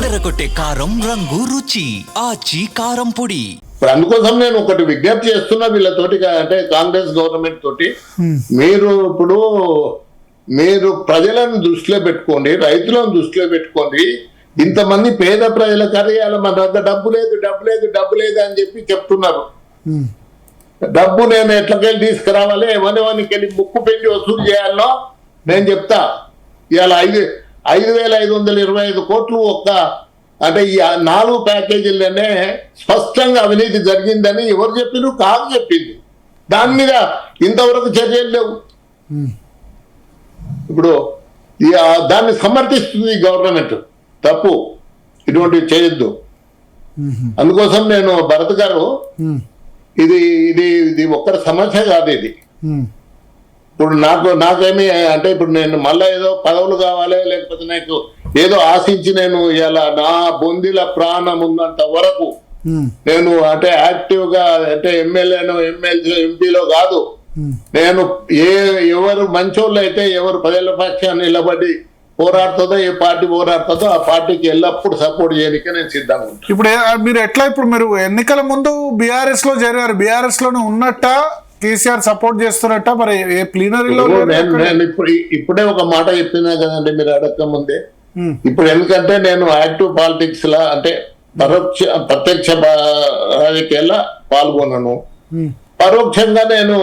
అదరగొట్టే కారం రంగు రుచి ఆచి కారం పొడి. ఇప్పుడు అందుకోసం నేను ఒకటి విజ్ఞప్తి చేస్తున్నా వీళ్ళతోటి, అంటే కాంగ్రెస్ గవర్నమెంట్ తోటి, మీరు ప్రజలను దృష్టిలో పెట్టుకోండి, రైతులను దృష్టిలో పెట్టుకోండి. ఇంతమంది పేద ప్రజల కార్యాల మన దగ్గర డబ్బు లేదు అని చెప్పి చెప్తున్నారు. డబ్బు నేను ఎట్లకెళ్ళి తీసుకురావాలి, ఎవరికి వెళ్ళి ముక్కు పెట్టి వసూలు చేయాలో నేను చెప్తా. ఇవాళ 5,525 కోట్లు అంటే ఈ 4 ప్యాకేజీలనే స్పష్టంగా అవినీతి జరిగిందని ఎవరు చెప్పినారు? కాదు చెప్పింది. దాని మీద ఇంతవరకు చర్యలు లేవు. ఇప్పుడు దాన్ని సమర్థిస్తుంది గవర్నమెంట్. తప్పు, ఇటువంటివి చేయొద్దు. అందుకోసం నేను భరత్ గారు, ఇది ఒక్కరి సమస్య కాదు. ఇది ఇప్పుడు నాకేమి అంటే ఇప్పుడు నేను మళ్ళా ఏదో పదవులు కావాలి, లేకపోతే నాకు ఏదో ఆశించి నేను ఇలా నా బొందిల ప్రాణం ఉన్నంత వరకు నేను అంటే యాక్టివ్ గా అంటే ఎమ్మెల్యేను ఎంపీలో కాదు. నేను ఎవరు మంచోళ్ళు అయితే, ఎవరు ప్రజల పక్షాన్ని నిలబడి పోరాడుతుందో, ఏ పార్టీ పోరాడుతుందో ఆ పార్టీకి ఎల్లప్పుడు సపోర్ట్ చేయడానికి నేను సిద్ధంగా ఉంటాను. ఇప్పుడు మీరు ఎట్లా, ఇప్పుడు మీరు ఎన్నికల ముందు బీఆర్ఎస్ లో జరిగారు, బీఆర్ఎస్ లోనే ఉన్నట్ట కేసీఆర్ సపోర్ట్ చేస్తున్నట్ట, మరి ఏ ప్లీనరీలో? నేను ఇప్పుడే ఒక మాట చెప్పినా కదండి మీరు అడగక ముందే. ఇప్పుడు ఎందుకంటే నేను యాక్టివ్ పాలిటిక్స్ లా అంటే ప్రత్యక్ష రాజకీయాల్లో పాల్గొన్నాను. పరోక్షంగా నేను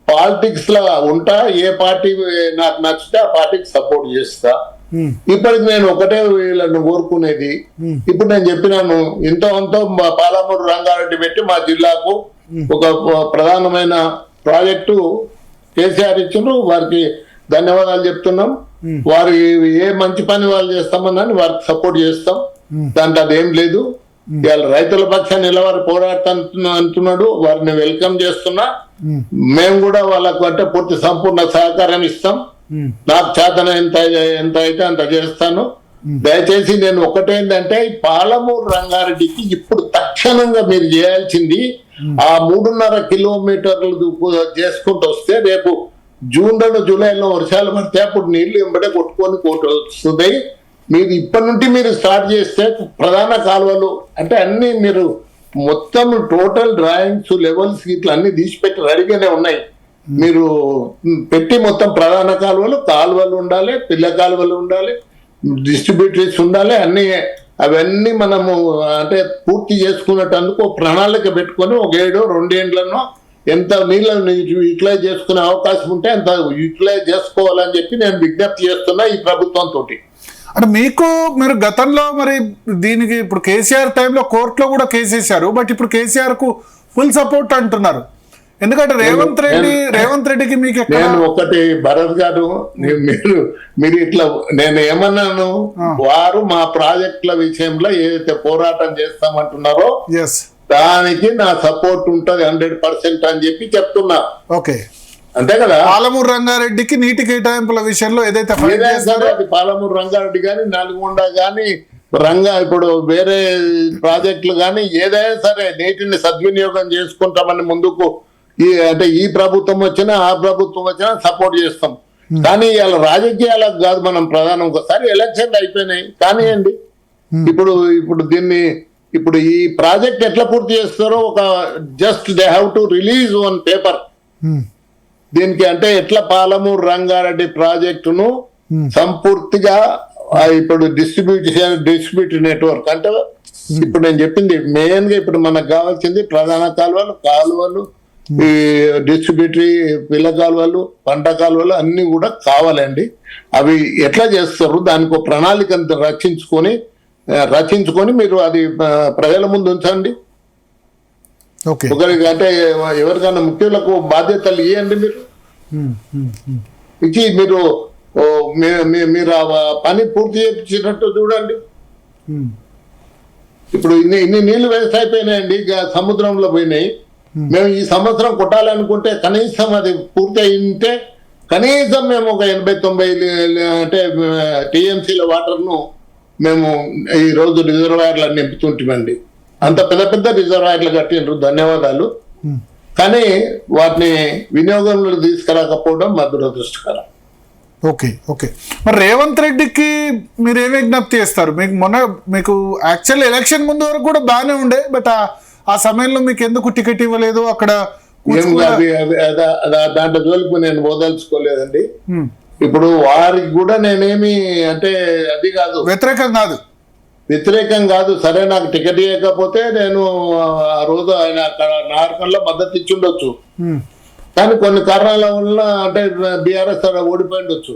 పాలిటిక్స్ లా ఉంటా. ఏ పార్టీ నాకు నచ్చితే ఆ పార్టీకి సపోర్ట్ చేస్తా. ఇప్పటికి నేను ఒకటే వీళ్ళని కోరుకునేది, ఇప్పుడు నేను చెప్పినాను, ఎంతో పాలమూరు రంగారెడ్డి పెట్టి మా జిల్లాకు ఒక ప్రధానమైన ప్రాజెక్టు కేసీఆర్ ఇచ్చిండ్రు. వారికి ధన్యవాదాలు చెప్తున్నాం. వారి ఏ మంచి పని వాళ్ళు చేస్తామని వారికి సపోర్ట్ చేస్తాం. దాంట్లో అదేం లేదు. ఇవాళ రైతుల పక్షాన్ని నిలబడి అంటున్నాడు, వారిని వెల్కమ్ చేస్తున్నా. మేము కూడా వాళ్ళకు అంటే పూర్తి సంపూర్ణ సహకారం ఇస్తాం. నాకు చేతన ఎంత అయితే అంత చేస్తాను. దయచేసి నేను ఒకటేంటంటే, పాలమూరు రంగారెడ్డికి ఇప్పుడు తక్షణంగా మీరు చేయాల్సింది ఆ 3.5 కిలోమీటర్లు చేసుకుంటూ వస్తే రేపు జూన్ 2 జూలైలో వర్షాలు పడితే అప్పుడు నీళ్లు వెంబడే కొట్టుకొని వస్తుంది. మీరు ఇప్పటి నుండి మీరు స్టార్ట్ చేస్తే ప్రధాన కాలువలు అంటే అన్ని మీరు మొత్తం టోటల్ డ్రాయింగ్స్ లెవెల్స్ ఇట్లా అన్ని తీసిపెట్టి రెడీగానే ఉన్నాయి. మీరు పెట్టి మొత్తం ప్రధాన కాలువలు ఉండాలి, పిల్ల కాలువలు ఉండాలి, డిస్ట్రిబ్యూటరీస్ ఉండాలి. అవన్నీ మనము అంటే పూర్తి చేసుకునేటందుకు ప్రణాళిక పెట్టుకొని ఒక 7-2 ఏళ్లలో ఎంత నీళ్ళను యూటిలైజ్ చేసుకునే అవకాశం ఉంటే అంత యూటిలైజ్ చేసుకోవాలని చెప్పి నేను విజ్ఞప్తి చేస్తున్నా ఈ ప్రభుత్వంతో. అంటే మీరు గతంలో మరి దీనికి ఇప్పుడు కేసీఆర్ టైంలో కోర్టులో కూడా కేసు వేశారు, బట్ ఇప్పుడు కేసీఆర్ కు ఫుల్ సపోర్ట్ అంటున్నారు. ఎందుకంటే రేవంత్ రెడ్డికి మీకు నేను ఒకటి భరత్ గారు, మీరు ఇట్లా నేను ఏమన్నాను, వారు మా ప్రాజెక్టుల విషయంలో ఏదైతే పోరాటం చేస్తామంటున్నారో దానికి నా సపోర్ట్ ఉంటది 100% అని చెప్పి చెప్తున్నా. ఓకే, అంతే కదా. పాలమూరు రంగారెడ్డికి నీటి కేటాయింపుల విషయంలో ఏదైతే అది పాలమూరు రంగారెడ్డి గాని, నల్గొండ గాని, ఇప్పుడు వేరే ప్రాజెక్టులు గాని ఏదైనా సరే నీటిని సద్వినియోగం చేసుకుంటామని ముందుకు అంటే ఈ ప్రభుత్వం వచ్చినా ఆ ప్రభుత్వం వచ్చినా సపోర్ట్ చేస్తాం. కానీ ఇవాళ రాజకీయాలకు కాదు మనం ప్రధానం. ఒకసారి ఎలక్షన్లు అయిపోయినాయి కానివ్వండి. ఇప్పుడు దీన్ని ఇప్పుడు ఈ ప్రాజెక్ట్ ఎట్లా పూర్తి చేస్తారో ఒక just they have to release one paper. దీనికి అంటే ఎట్లా పాలమూరు రంగారెడ్డి ప్రాజెక్టును సంపూర్తిగా ఇప్పుడు డిస్ట్రిబ్యూట్ నెట్వర్క్ అంటే ఇప్పుడు నేను చెప్పింది మెయిన్ గా ఇప్పుడు మనకు కావాల్సింది ప్రధాన కాలువలు, ఈ డిస్ట్రిబ్యూటరీ పిల్ల కాలువలు, పంట కాలువలు అన్ని కూడా కావాలండి. అవి ఎట్లా చేస్తారు దానికి ఒక ప్రణాళిక రచించుకొని మీరు అది ప్రజల ముందు ఉంచండి. ఒకరికి అంటే ఎవరికైనా ముఖ్యులకు బాధ్యతలు ఇవ్వండి. మీరు ఇచ్చి మీరు ఆ పని పూర్తి చేయించినట్టు చూడండి. ఇప్పుడు ఇన్ని నీళ్లు వేస్ట్ అయిపోయినాయండి, సముద్రంలో పోయినాయి. మేము ఈ సంవత్సరం కొట్టాలనుకుంటే కనీసం అది పూర్తి అయింటే కనీసం మేము ఒక 80-90 అంటే టీఎంసీల వాటర్ను మేము ఈ రోజు రిజర్వాయర్లను నింపుతుంటామండి. అంత పెద్ద రిజర్వాయర్లు కట్టిండ్రు, ధన్యవాదాలు. కానీ వాటిని వినియోగంలో తీసుకురాకపోవడం మా దురదృష్టకరం. ఓకే మరి రేవంత్ రెడ్డికి మీరు ఏం విజ్ఞప్తి చేస్తారు? మీకు యాక్చువల్ ఎలక్షన్ ముందు వరకు కూడా బాగానే ఉండే, బట్ ఆ సమయంలో మీకు ఎందుకు టికెట్ ఇవ్వలేదు? అక్కడ దాంట్లో జోలికి నేను ఓదలుచుకోలేదండి. ఇప్పుడు వారికి కూడా నేనేమి అంటే అది కాదు, వ్యతిరేకం కాదు. సరే, నాకు టికెట్ ఇవ్వకపోతే నేను ఆ రోజు ఆయన అక్కడ నార్కల్లో మద్దతు ఇచ్చి ఉండొచ్చు, కానీ కొన్ని కారణాల వల్ల అంటే బీఆర్ఎస్ ఓడిపోయిండొచ్చు.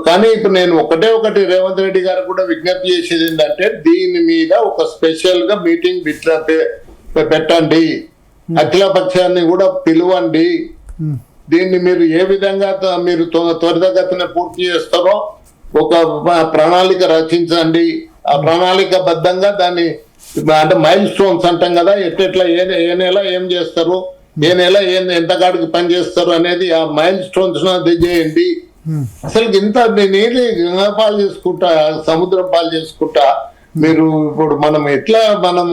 కానీ ఇప్పుడు నేను ఒకటి రేవంత్ రెడ్డి గారు కూడా విజ్ఞప్తి చేసేది ఏంటంటే, దీని మీద ఒక స్పెషల్ గా మీటింగ్ పెట్టండి, అఖిల పక్షాన్ని కూడా పిలువండి, దీన్ని మీరు ఏ విధంగా మీరు త్వరితగతిన పూర్తి చేస్తారో ఒక ప్రణాళిక రచించండి. ఆ ప్రణాళిక బద్దంగా దాన్ని అంటే మైల్ స్టోన్స్ అంటాం కదా, ఎట్లా ఏ నెల ఏం చేస్తారు, ఏ నెల ఎంత కాడికి పని చేస్తారు అనేది ఆ మైల్ స్టోన్స్ చేయండి. అసలు ఇంత నీళ్ళు గంగా పాలు చేసుకుంటా, సముద్రం పాలు చేసుకుంటా మీరు ఇప్పుడు మనము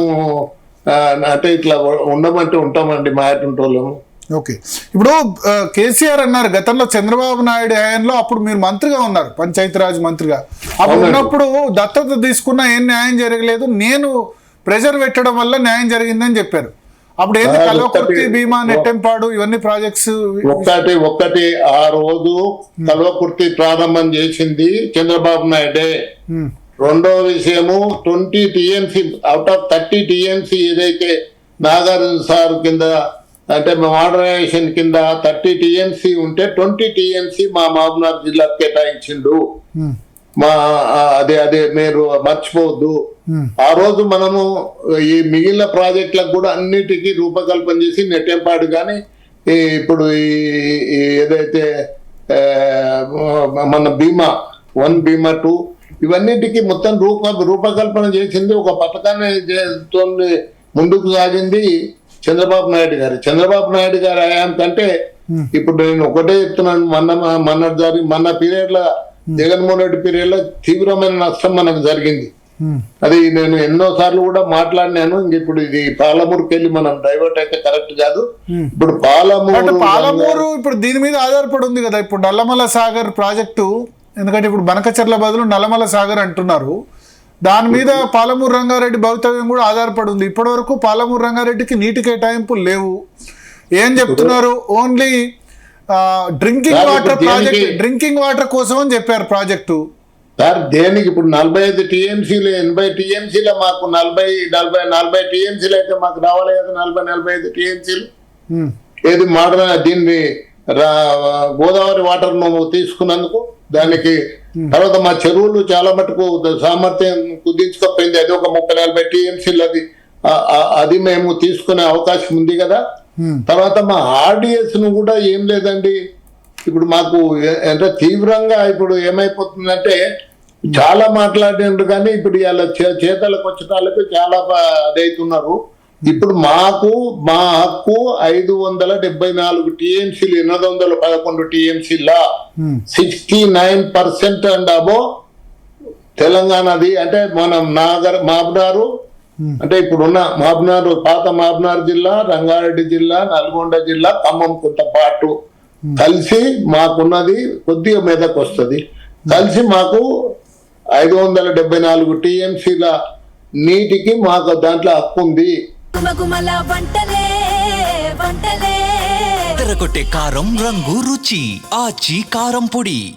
అంటే ఇట్లా ఉండమంటే ఉంటామండి మా అటుంటోళ్ళము. ఓకే, ఇప్పుడు కేసీఆర్ అన్నారు గతంలో చంద్రబాబు నాయుడు హయాంలో, అప్పుడు మీరు మంత్రిగా ఉన్నారు, పంచాయతీరాజ్ మంత్రిగా. అప్పుడు ఉన్నప్పుడు దత్తత తీసుకున్నా ఏం న్యాయం జరగలేదు, నేను ప్రెజర్ పెట్టడం వల్ల న్యాయం జరిగిందని చెప్పారు. అప్పుడు ఏంటి కల్వకుర్తి, భీమా, నెట్టెంపాడు ఇవన్నీ ప్రాజెక్ట్స్ ఒక్కటి ఆ రోజు కల్వకుర్తి ప్రారంభం చేసింది చంద్రబాబు నాయుడే. రెండో విషయము 20 TMC అవుట్ ఆఫ్ 30 TMC ఏదైతే నాగార్జున సార్ కింద అంటే మోడర్నైజేషన్ కింద 30 TMC ఉంటే 20 TMC మా మహబూబ్నగర్ జిల్లాకు కేటాయించిండు. మా అదే మీరు మర్చిపోవద్దు. ఆ రోజు మనము ఈ మిగిలిన ప్రాజెక్టులకు కూడా అన్నిటికీ రూపకల్పన చేసి నెట్టెంపాడు కానీ ఇప్పుడు ఈ ఏదైతే మన బీమా 1, బీమా 2 ఇవన్నిటికీ మొత్తం రూపకల్పన చేసింది, ఒక పథకాన్ని ముందుకు సాగింది చంద్రబాబు నాయుడు గారి హయాం కంటే. ఇప్పుడు నేను ఒకటే చెప్తున్నాను, మన పీరియడ్ లో జగన్మోహన్ రెడ్డి పీరియడ్ లో తీవ్రమైన నష్టం మనకు జరిగింది. అది నేను ఎన్నో సార్లు కూడా మాట్లాడినాను. ఇంక ఇప్పుడు ఇది పాలమూరుకి వెళ్ళి మనం డైవర్ట్ అయితే కరెక్ట్ కాదు. ఇప్పుడు పాలమూరు ఇప్పుడు దీని మీద ఆధారపడి ఉంది కదా, ఇప్పుడు నల్లమల సాగర్ ప్రాజెక్టు. ఎందుకంటే ఇప్పుడు బనకచెర్ల బదులు నల్లమల సాగర్ అంటున్నారు, దాని మీద పాలమూరు రంగారెడ్డి భవితవ్యం కూడా ఆధారపడి ఉంది. ఇప్పటి వరకు పాలమూరు రంగారెడ్డికి నీటి కేటాయింపులు లేవు. ఏం చెప్తున్నారు? Only drinking water project, drinking water కోసం అని చెప్పారు ప్రాజెక్టు. సార్ దేనికి ఇప్పుడు 45 TMCలు 80 TMCలో మాకు 40 TMCలు అయితే మాకు రావాలి కదా, 40-45 TMCలు. ఏది దీన్ని గోదావరి వాటర్ ను తీసుకున్నందుకు దానికి తర్వాత మా చెరువులు చాలా మటుకు సామర్థ్యం కుదించుకోపోయింది. అది ఒక 30-40 TMCలు అది మేము తీసుకునే అవకాశం ఉంది కదా. తర్వాత మా RDS ను కూడా ఏం లేదండి, ఇప్పుడు మాకు ఎంత తీవ్రంగా ఇప్పుడు ఏమైపోతుందంటే చాలా మాట్లాడినారు కానీ ఇప్పుడు ఇలా చేతలకు వచ్చేటాలకు చాలా అదైతున్నారు. ఇప్పుడు మా హక్కు 574 TMCలు 811 TMCలా 69% అండ్ అబో తెలంగాణది. అంటే మనం మహబూబ్నగర్ అంటే ఇప్పుడున్న మహబూబ్నగర్, పాత మహబూబ్నగర్ జిల్లా, రంగారెడ్డి జిల్లా, నల్గొండ జిల్లా, ఖమ్మం కొంత పాటు కలిసి మాకున్నది కొద్దిగా మీదకు వస్తుంది. కలిసి మాకు 574 TMCల నీటికి మాకు దాంట్లో హక్కు ఉంది. తెరకొట్టే కారం రంగు రుచి ఆచి కారం పొడి.